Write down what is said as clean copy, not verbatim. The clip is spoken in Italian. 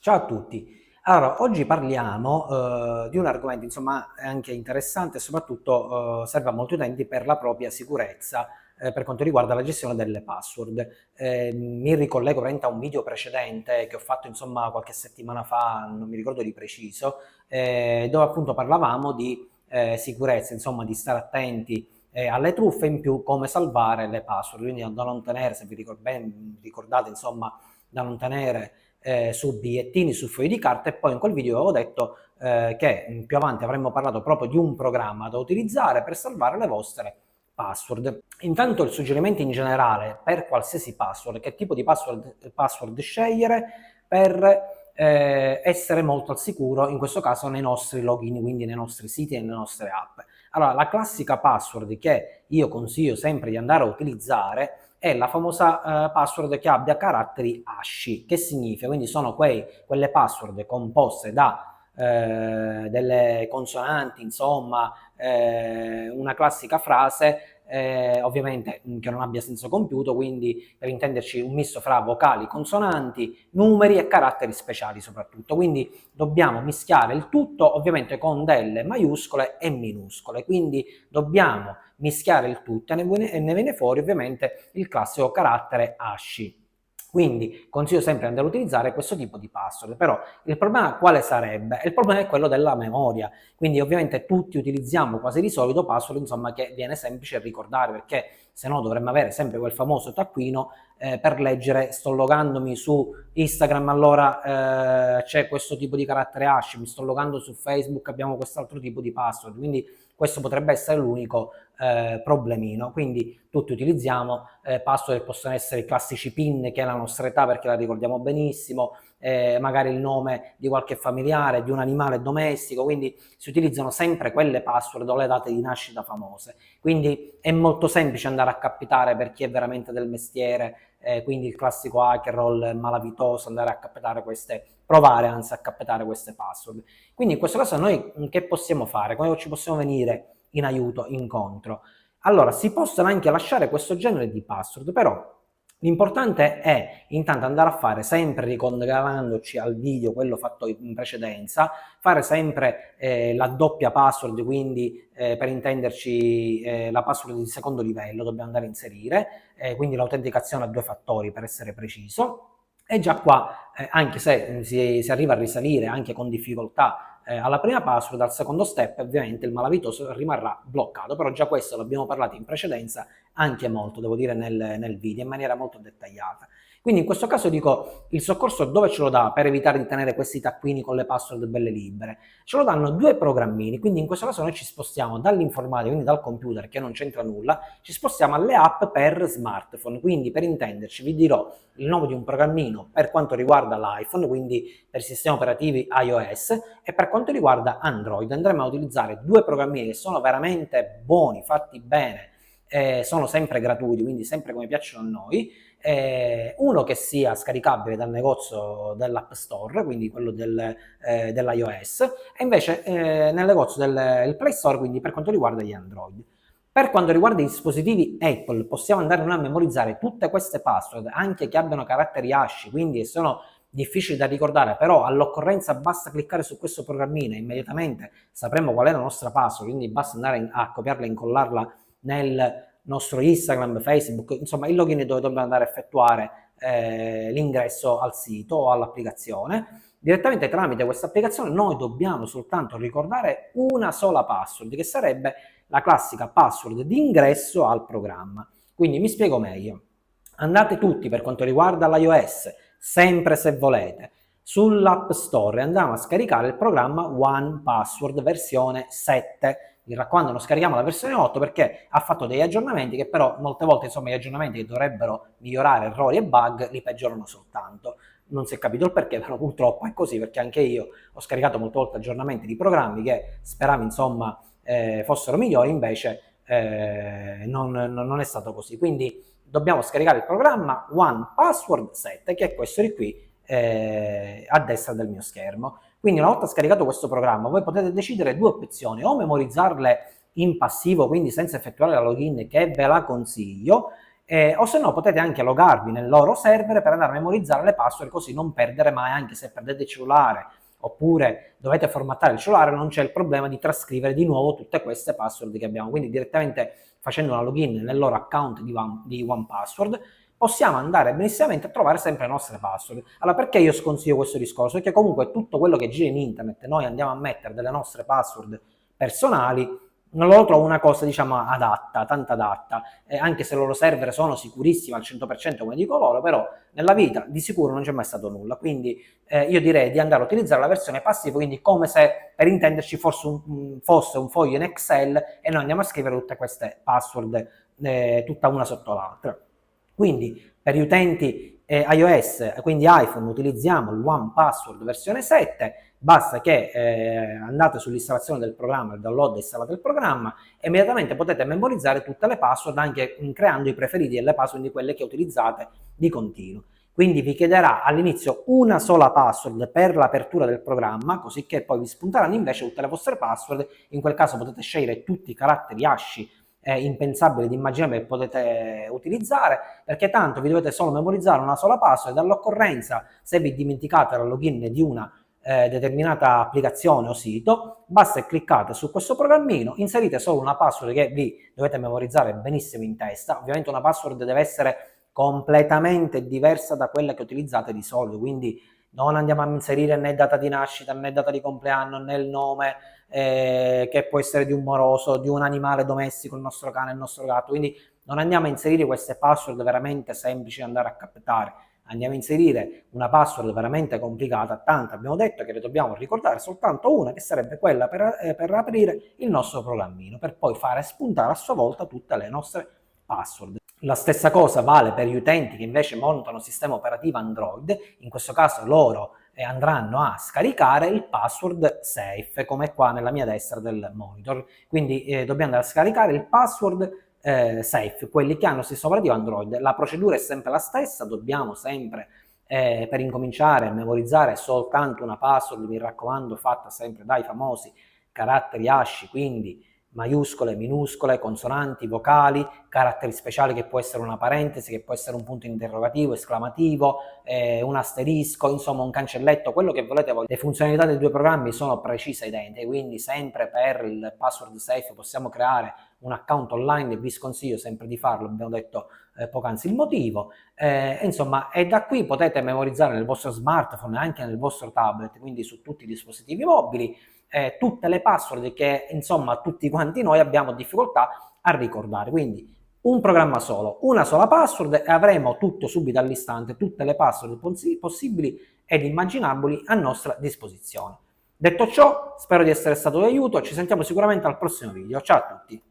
Ciao a tutti. Allora, oggi parliamo di un argomento, insomma, anche interessante e soprattutto serve a molti utenti per la propria sicurezza per quanto riguarda la gestione delle password. Mi ricollego veramente a un video precedente che ho fatto, insomma, qualche settimana fa, non mi ricordo di preciso, dove appunto parlavamo di sicurezza, insomma, di stare attenti alle truffe, in più come salvare le password, quindi da non tenere, se vi ricordate, insomma, da non tenere su bigliettini, su fogli di carta, e poi in quel video avevo detto che più avanti avremmo parlato proprio di un programma da utilizzare per salvare le vostre password. Intanto il suggerimento in generale per qualsiasi password, che tipo di password scegliere per essere molto al sicuro, in questo caso nei nostri login, quindi nei nostri siti e nelle nostre app. Allora, la classica password che io consiglio sempre di andare a utilizzare è la famosa password che abbia caratteri ASCII. Che significa? Quindi sono quelle password composte da delle consonanti, insomma, una classica frase, ovviamente che non abbia senso compiuto, quindi per intenderci un misto fra vocali, consonanti, numeri e caratteri speciali soprattutto. Quindi dobbiamo mischiare il tutto ovviamente con delle maiuscole e minuscole, quindi dobbiamo mischiare il tutto e ne viene fuori ovviamente il classico carattere ASCII. Quindi consiglio sempre di andare a utilizzare questo tipo di password, però il problema quale sarebbe? Il problema è quello della memoria, quindi ovviamente tutti utilizziamo quasi di solito password, insomma, che viene semplice ricordare, perché se no dovremmo avere sempre quel famoso taccuino per leggere: sto logandomi su Instagram, allora c'è questo tipo di carattere hash, mi sto logando su Facebook, abbiamo quest'altro tipo di password, quindi questo potrebbe essere l'unico problemino. Quindi tutti utilizziamo password che possono essere i classici PIN, che è la nostra età perché la ricordiamo benissimo, magari il nome di qualche familiare, di un animale domestico, quindi si utilizzano sempre quelle password o le date di nascita famose. Quindi è molto semplice andare a capitare per chi è veramente del mestiere, quindi il classico hacker o il malavitoso, andare a capitare provare anzi a capitare queste password. Quindi in questo caso noi che possiamo fare? Come ci possiamo venire in aiuto, incontro? Allora, si possono anche lasciare questo genere di password, però l'importante è intanto andare a fare, sempre ricollegandoci al video, quello fatto in precedenza, fare sempre la doppia password, quindi per intenderci la password di secondo livello dobbiamo andare a inserire, quindi l'autenticazione a due fattori per essere preciso. E già qua, anche se si arriva a risalire anche con difficoltà alla prima password, al secondo step ovviamente il malavitoso rimarrà bloccato, però già questo l'abbiamo parlato in precedenza anche molto, devo dire, nel video, in maniera molto dettagliata. Quindi in questo caso dico, il soccorso dove ce lo dà per evitare di tenere questi taccuini con le password belle libere? Ce lo danno due programmini, quindi in questo caso noi ci spostiamo dall'informatica, quindi dal computer che non c'entra nulla, ci spostiamo alle app per smartphone, quindi per intenderci vi dirò il nome di un programmino per quanto riguarda l'iPhone, quindi per i sistemi operativi iOS, e per quanto riguarda Android andremo a utilizzare due programmini che sono veramente buoni, fatti bene, sono sempre gratuiti, quindi sempre come piacciono a noi, uno che sia scaricabile dal negozio dell'App Store, quindi quello dell'iOS, e invece nel negozio del Play Store, quindi per quanto riguarda gli Android. Per quanto riguarda i dispositivi Apple, possiamo andare a memorizzare tutte queste password, anche che abbiano caratteri ASCII, quindi sono difficili da ricordare, però all'occorrenza basta cliccare su questo programmino e immediatamente sapremo qual è la nostra password, quindi basta andare a copiarla e incollarla nel nostro Instagram, Facebook, insomma il login dove dobbiamo andare a effettuare l'ingresso al sito o all'applicazione. Direttamente tramite questa applicazione noi dobbiamo soltanto ricordare una sola password, che sarebbe la classica password di ingresso al programma. Quindi mi spiego meglio. Andate tutti, per quanto riguarda l'iOS, sempre se volete, sull'App Store e andiamo a scaricare il programma One Password versione 7. Mi raccomando, non scarichiamo la versione 8 perché ha fatto degli aggiornamenti che però molte volte, insomma, gli aggiornamenti che dovrebbero migliorare errori e bug li peggiorano soltanto. Non si è capito il perché, però purtroppo è così, perché anche io ho scaricato molte volte aggiornamenti di programmi che speravo, insomma, fossero migliori, invece non è stato così. Quindi dobbiamo scaricare il programma One Password 7, che è questo di qui a destra del mio schermo. Quindi una volta scaricato questo programma voi potete decidere due opzioni: o memorizzarle in passivo, quindi senza effettuare la login, che ve la consiglio, o se no potete anche logarvi nel loro server per andare a memorizzare le password, così non perdere mai, anche se perdete il cellulare oppure dovete formattare il cellulare, non c'è il problema di trascrivere di nuovo tutte queste password che abbiamo. Quindi direttamente facendo una login nel loro account di OnePassword possiamo andare benissimamente a trovare sempre le nostre password. Allora, perché io sconsiglio questo discorso? Perché comunque tutto quello che gira in internet, noi andiamo a mettere delle nostre password personali, non lo trovo una cosa, diciamo, adatta, tanto adatta, anche se i loro server sono sicurissimi al 100% come dico loro, però nella vita di sicuro non c'è mai stato nulla, quindi io direi di andare a utilizzare la versione passiva, quindi come se, per intenderci, fosse un foglio in Excel e noi andiamo a scrivere tutte queste password, tutta una sotto l'altra. Quindi per gli utenti iOS, quindi iPhone, utilizziamo il OnePassword versione 7, basta che andate sull'installazione del programma, il download e installate il programma, e immediatamente potete memorizzare tutte le password, anche creando i preferiti delle password di quelle che utilizzate di continuo. Quindi vi chiederà all'inizio una sola password per l'apertura del programma, così che poi vi spunteranno invece tutte le vostre password. In quel caso potete scegliere tutti i caratteri ASCII impensabili ed immaginabili che potete utilizzare, perché tanto vi dovete solo memorizzare una sola password, e all'occorrenza, se vi dimenticate la login di una determinata applicazione o sito, basta che cliccate su questo programmino, inserite solo una password che vi dovete memorizzare benissimo in testa. Ovviamente una password deve essere completamente diversa da quella che utilizzate di solito, quindi non andiamo a inserire né data di nascita, né data di compleanno, né il nome che può essere di un moroso, di un animale domestico, il nostro cane, il nostro gatto. Quindi non andiamo a inserire queste password veramente semplici da andare a captare, andiamo a inserire una password veramente complicata, tanto abbiamo detto che ne dobbiamo ricordare soltanto una, che sarebbe quella per aprire il nostro programmino, per poi fare spuntare a sua volta tutte le nostre password. La stessa cosa vale per gli utenti che invece montano sistema operativo Android, in questo caso loro andranno a scaricare il password safe, come qua nella mia destra del monitor. Quindi dobbiamo andare a scaricare il password safe, quelli che hanno il sistema operativo Android. La procedura è sempre la stessa, dobbiamo sempre per incominciare a memorizzare soltanto una password, mi raccomando, fatta sempre dai famosi caratteri ASCII, quindi maiuscole, minuscole, consonanti, vocali, caratteri speciali che può essere una parentesi, che può essere un punto interrogativo, esclamativo, un asterisco, insomma un cancelletto, quello che volete voi. Le funzionalità dei due programmi sono precise e identiche, quindi sempre per il password safe possiamo creare un account online, e vi sconsiglio sempre di farlo, abbiamo detto poc'anzi il motivo, insomma, e da qui potete memorizzare nel vostro smartphone e anche nel vostro tablet, quindi su tutti i dispositivi mobili, tutte le password che insomma tutti quanti noi abbiamo difficoltà a ricordare. Quindi un programma solo, una sola password, e avremo tutto subito all'istante, tutte le password possibili ed immaginabili a nostra disposizione. Detto ciò, spero di essere stato di aiuto, ci sentiamo sicuramente al prossimo video. Ciao a tutti!